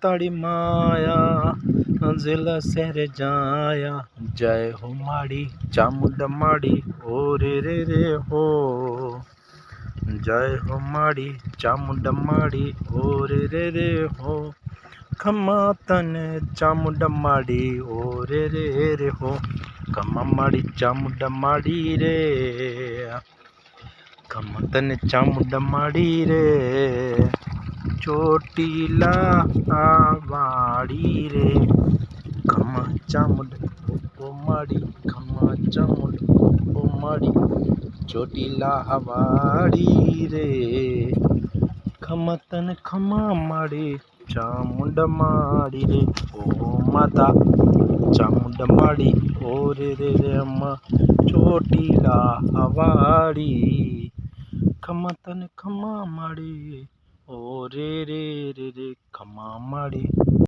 ताड़ी माया जिला शहर जाया। जय हो माड़ी चामुंडा माड़ी ओ रे हो। जय हो माड़ी चामुंडा माड़ी ओ रे हो। खम्मा तने चामुंडा माड़ी ओ रे हो। खम्मा माड़ी चामुंडा माड़ी रे। खम्मा तने चामुंडा माड़ी रे। ચોટીલા વાડી રે ખમા ચામુંડ ઓ માડી ખમા ચામુંડ ઓ માડી ચોટીલા વાડી રે ખમા તને ખમા માડી ચામુંડ માડી રે ઓ માતા ચામુંડ માડી ઓ રે અમ્મા ચોટીલા વાડી ખમા તને ખમા માડી ओ रे खमा माड़ी।